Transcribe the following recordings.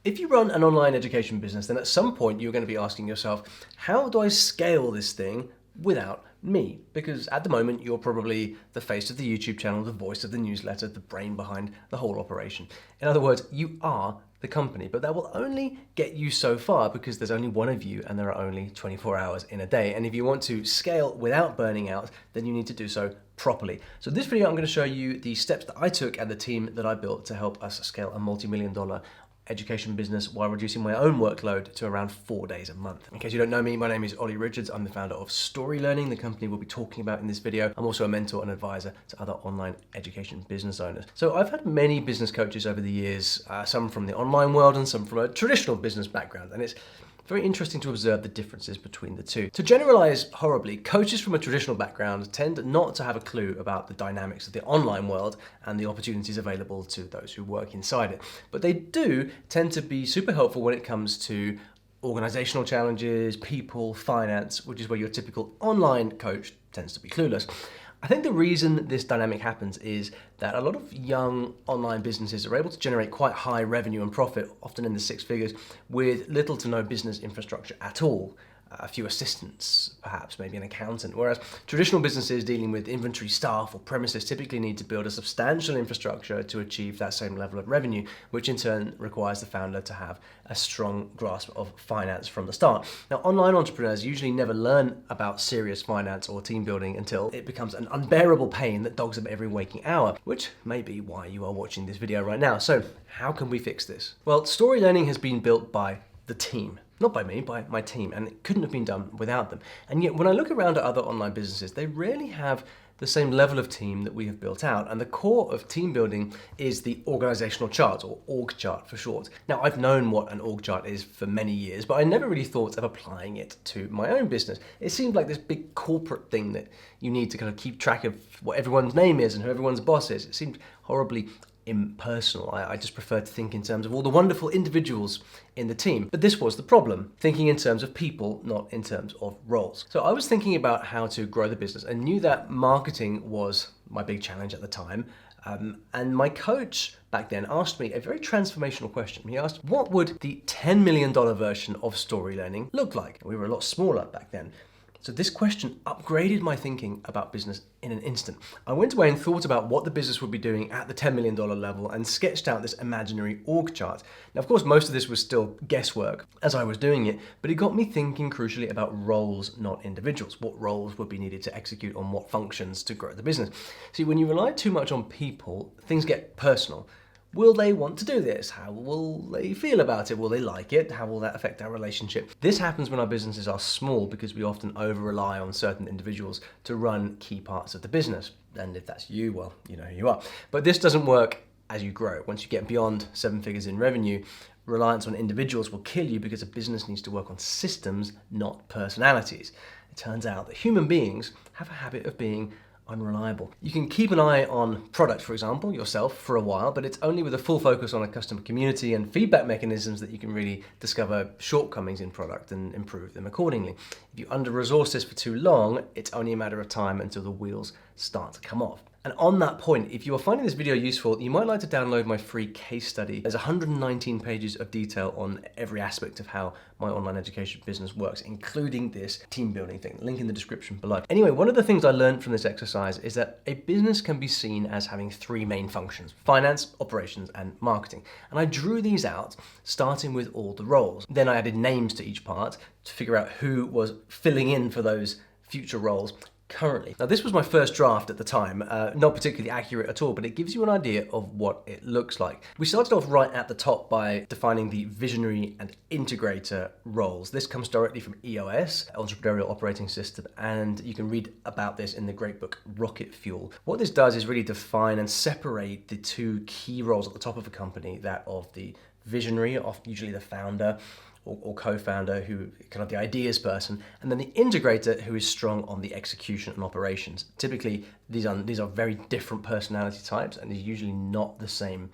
If you run an online education business, then at some point you're going to be asking yourself, how do I scale this thing without me? Because at the moment you're probably the face of the YouTube channel, the voice of the newsletter, the brain behind the whole operation. In other words, you are the company, but that will only get you so far because there's only one of you and there are only 24 hours in a day. And if you want to scale without burning out, then you need to do so properly. So this video, I'm going to show you the steps that I took and the team that I built to help us scale a multi-million-dollar education business while reducing my own workload to around 4 days a month. In case you don't know me, my name is Olly Richards. I'm the founder of Story Learning, the company we'll be talking about in this video. I'm also a mentor and advisor to other online education business owners. So I've had many business coaches over the years, some from the online world and some from a traditional business background, and it's very interesting to observe the differences between the two. To generalize horribly, coaches from a traditional background tend not to have a clue about the dynamics of the online world and the opportunities available to those who work inside it. But they do tend to be super helpful when it comes to organizational challenges, people, finance, which is where your typical online coach tends to be clueless. I think the reason this dynamic happens is that a lot of young online businesses are able to generate quite high revenue and profit, often in the six figures, with little to no business infrastructure at all. A few assistants, perhaps, maybe an accountant, whereas traditional businesses dealing with inventory, staff, or premises typically need to build a substantial infrastructure to achieve that same level of revenue, which in turn requires the founder to have a strong grasp of finance from the start. Now, online entrepreneurs usually never learn about serious finance or team building until it becomes an unbearable pain that dogs them every waking hour, which may be why you are watching this video right now. So, how can we fix this? Well, Story Learning has been built by the team. Not by me, by my team, and it couldn't have been done without them. And yet, when I look around at other online businesses, they rarely have the same level of team that we have built out. And the core of team building is the organizational chart, or org chart for short. Now, I've known what an org chart is for many years, but I never really thought of applying it to my own business. It seemed like this big corporate thing that you need to kind of keep track of what everyone's name is and who everyone's boss is. It seemed horribly impersonal. I just prefer to think in terms of all the wonderful individuals in the team. But this was the problem, thinking in terms of people, not in terms of roles. So I was thinking about how to grow the business and knew that marketing was my big challenge at the time. And my coach back then asked me a very transformational question. He asked, what would the $10 million version of Story Learning look like? We were a lot smaller back then. So this question upgraded my thinking about business in an instant. I went away and thought about what the business would be doing at the $10 million level and sketched out this imaginary org chart. Now, of course, most of this was still guesswork as I was doing it, but it got me thinking crucially about roles, not individuals. What roles would be needed to execute on what functions to grow the business? See, when you rely too much on people, things get personal. Will they want to do this? How will they feel about it? Will they like it? How will that affect our relationship? This happens when our businesses are small because we often over-rely on certain individuals to run key parts of the business. And if that's you, well, you know who you are. But this doesn't work as you grow. Once you get beyond 7 figures in revenue, reliance on individuals will kill you because a business needs to work on systems, not personalities. It turns out that human beings have a habit of being unreliable. You can keep an eye on product, for example, yourself for a while, but it's only with a full focus on a customer community and feedback mechanisms that you can really discover shortcomings in product and improve them accordingly. If you under-resource this for too long, it's only a matter of time until the wheels start to come off. And on that point, if you are finding this video useful, you might like to download my free case study. There's 119 pages of detail on every aspect of how my online education business works, including this team building thing. Link in the description below. Anyway, one of the things I learned from this exercise is that a business can be seen as having three main functions: finance, operations, and marketing. And I drew these out, starting with all the roles. Then I added names to each part to figure out who was filling in for those future roles currently. Now, this was my first draft at the time, not particularly accurate at all, but it gives you an idea of what it looks like. We started off right at the top by defining the visionary and integrator roles. This comes directly from EOS, Entrepreneurial Operating System, and you can read about this in the great book Rocket Fuel. What this does is really define and separate the two key roles at the top of a company, that of the visionary, of usually the founder, or co-founder, who kind of the ideas person, and then the integrator, who is strong on the execution and operations. Typically, these are very different personality types, and is usually not the same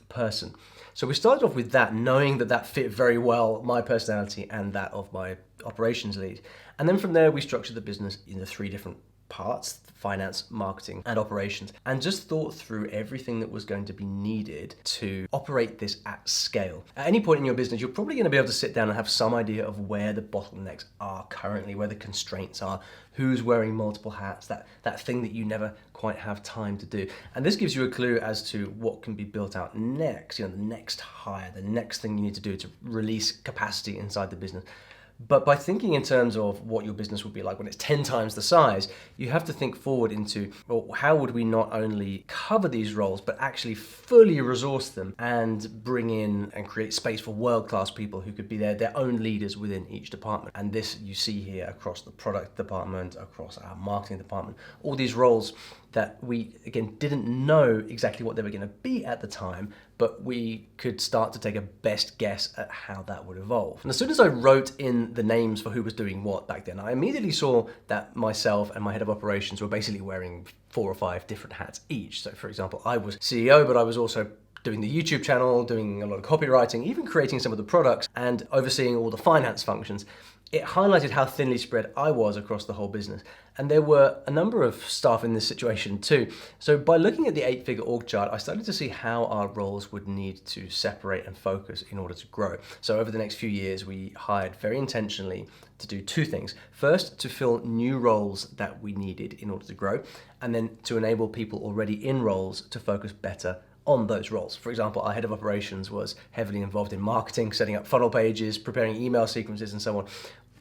person. So we started off with that, knowing that that fit very well my personality and that of my operations lead. And then from there, we structured the business into three different parts: finance, marketing, and operations, and just thought through everything that was going to be needed to operate this at scale. At any point in your business, you're probably going to be able to sit down and have some idea of where the bottlenecks are currently, where the constraints are, who's wearing multiple hats, that thing that you never quite have time to do. And this gives you a clue as to what can be built out next, the next hire, the next thing you need to do to release capacity inside the business. But by thinking in terms of what your business would be like when it's 10 times the size, you have to think forward into, well, how would we not only cover these roles, but actually fully resource them and bring in and create space for world-class people who could be their own leaders within each department. And this you see here across the product department, across our marketing department, all these roles that we, again, didn't know exactly what they were going to be at the time, but we could start to take a best guess at how that would evolve. And as soon as I wrote in the names for who was doing what back then, I immediately saw that myself and my head of operations were basically wearing 4 or 5 different hats each. So for example, I was CEO, but I was also doing the YouTube channel, doing a lot of copywriting, even creating some of the products and overseeing all the finance functions. It highlighted how thinly spread I was across the whole business. And there were a number of staff in this situation too. So by looking at the 8-figure org chart, I started to see how our roles would need to separate and focus in order to grow. So over the next few years, we hired very intentionally to do 2 things. First, to fill new roles that we needed in order to grow, and then to enable people already in roles to focus better on those roles. For example, our head of operations was heavily involved in marketing, setting up funnel pages, preparing email sequences and so on,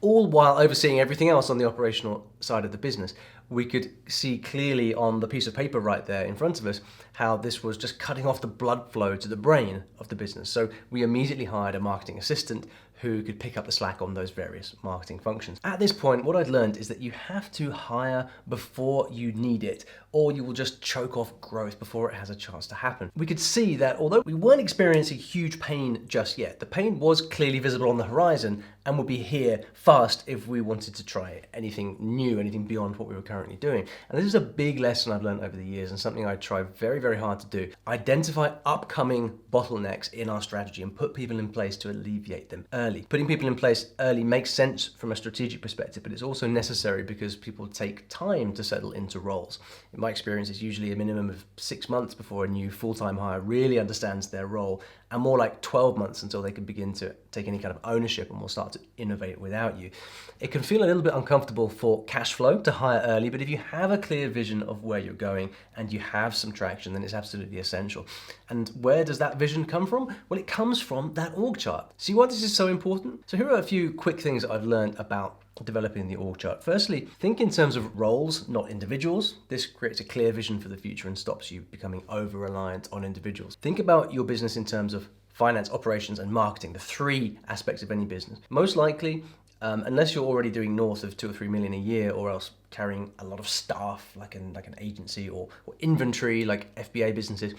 all while overseeing everything else on the operational side of the business. We could see clearly on the piece of paper right there in front of us how this was just cutting off the blood flow to the brain of the business. So we immediately hired a marketing assistant who could pick up the slack on those various marketing functions. At this point, what I'd learned is that you have to hire before you need it, or you will just choke off growth before it has a chance to happen. We could see that although we weren't experiencing huge pain just yet, the pain was clearly visible on the horizon and would be here fast if we wanted to try anything new, anything beyond what we were currently doing. And this is a big lesson I've learned over the years and something I try very, very hard to do. Identify upcoming bottlenecks in our strategy and put people in place to alleviate them early. Putting people in place early makes sense from a strategic perspective, but it's also necessary because people take time to settle into roles. In my experience, it's usually a minimum of 6 months before a new full-time hire really understands their role, and more like 12 months until they can begin to take any kind of ownership and will start to innovate without you. It can feel a little bit uncomfortable for cash flow to hire early, but if you have a clear vision of where you're going and you have some traction, then it's absolutely essential. And where does that vision come from? Well, it comes from that org chart. See why this is so important? So here are a few quick things that I've learned about developing the org chart. Firstly, think in terms of roles, not individuals. This creates a clear vision for the future and stops you becoming over-reliant on individuals. Think about your business in terms of finance, operations, and marketing, the 3 aspects of any business. Most likely, unless you're already doing north of 2 or 3 million a year, or else carrying a lot of staff like an agency or inventory like FBA businesses,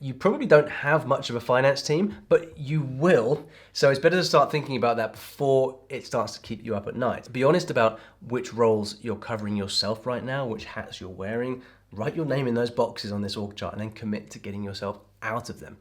you probably don't have much of a finance team, but you will. So it's better to start thinking about that before it starts to keep you up at night. Be honest about which roles you're covering yourself right now, which hats you're wearing. Write your name in those boxes on this org chart and then commit to getting yourself out of them.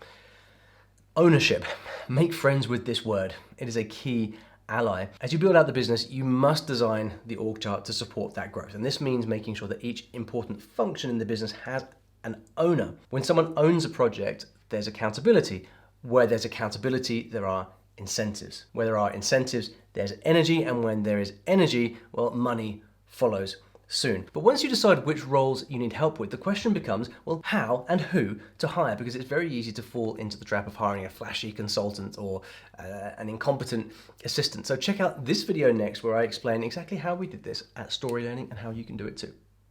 Ownership. Make friends with this word. It is a key ally. As you build out the business, you must design the org chart to support that growth. And this means making sure that each important function in the business has an owner. When someone owns a project, there's accountability. Where there's accountability, there are incentives. Where there are incentives, there's energy. And when there is energy, well, money follows soon. But once you decide which roles you need help with, the question becomes, well, how and who to hire? Because it's very easy to fall into the trap of hiring a flashy consultant or an incompetent assistant. So check out this video next where I explain exactly how we did this at Story Learning and how you can do it too.